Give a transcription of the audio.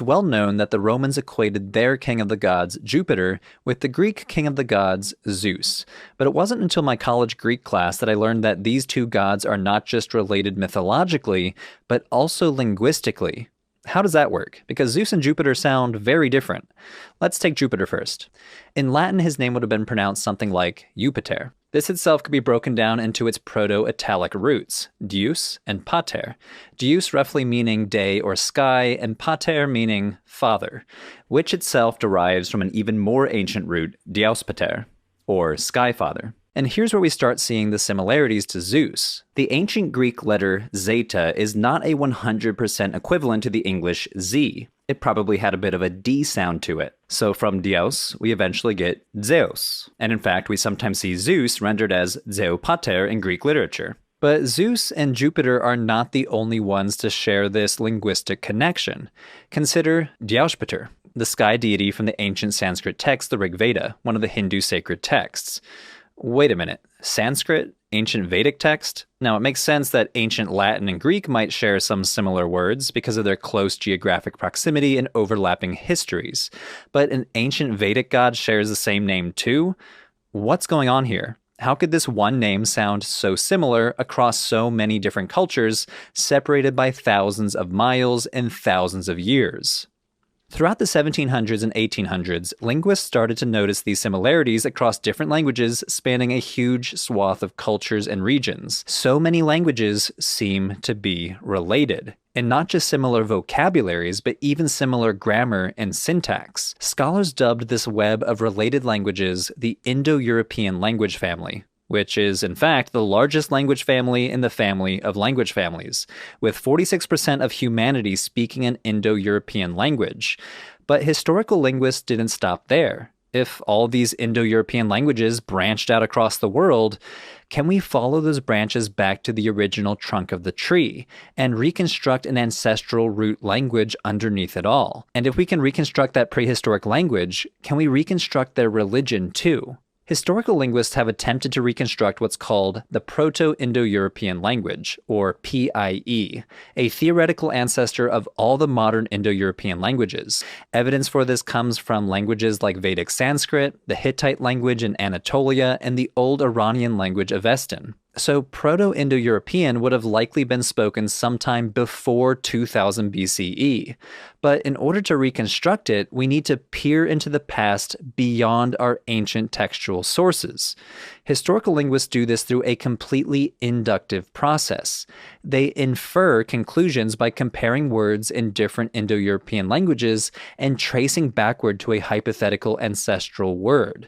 well known that the Romans equated their king of the gods, Jupiter, with the Greek king of the gods, Zeus. But it wasn't until my college Greek class that I learned that these two gods are not just related mythologically, but also linguistically. How does that work? Because Zeus and Jupiter sound very different. Let's take Jupiter first. In Latin, his name would have been pronounced something like Jupiter. This itself could be broken down into its Proto-Italic roots, Deus and Pater. Deus roughly meaning day or sky, and Pater meaning father, which itself derives from an even more ancient root, Dyeus Pater, or sky father. And here's where we start seeing the similarities to Zeus. The ancient Greek letter zeta is not a 100% equivalent to the English Z. It probably had a bit of a D sound to it. So from Dyeus, we eventually get Zeus. And in fact, we sometimes see Zeus rendered as Zeu Pater in Greek literature. But Zeus and Jupiter are not the only ones to share this linguistic connection. Consider Dyeus Pater, the sky deity from the ancient Sanskrit text, the Rig Veda, one of the Hindu sacred texts. Wait a minute, Sanskrit? Ancient Vedic text? Now, it makes sense that ancient Latin and Greek might share some similar words because of their close geographic proximity and overlapping histories. But an ancient Vedic god shares the same name too? What's going on here? How could this one name sound so similar across so many different cultures, separated by thousands of miles and thousands of years? Throughout the 1700s and 1800s, linguists started to notice these similarities across different languages spanning a huge swath of cultures and regions. So many languages seem to be related. And not just similar vocabularies, but even similar grammar and syntax. Scholars dubbed this web of related languages the Indo-European language family, which is, in fact, the largest language family in the family of language families, with 46% of humanity speaking an Indo-European language. But historical linguists didn't stop there. If all these Indo-European languages branched out across the world, can we follow those branches back to the original trunk of the tree and reconstruct an ancestral root language underneath it all? And if we can reconstruct that prehistoric language, can we reconstruct their religion too? Historical linguists have attempted to reconstruct what's called the Proto-Indo-European language, or PIE, a theoretical ancestor of all the modern Indo-European languages. Evidence for this comes from languages like Vedic Sanskrit, the Hittite language in Anatolia, and the Old Iranian language Avestan. So Proto-Indo-European would have likely been spoken sometime before 2000 BCE. But in order to reconstruct it, we need to peer into the past beyond our ancient textual sources. Historical linguists do this through a completely inductive process. They infer conclusions by comparing words in different Indo-European languages and tracing backward to a hypothetical ancestral word.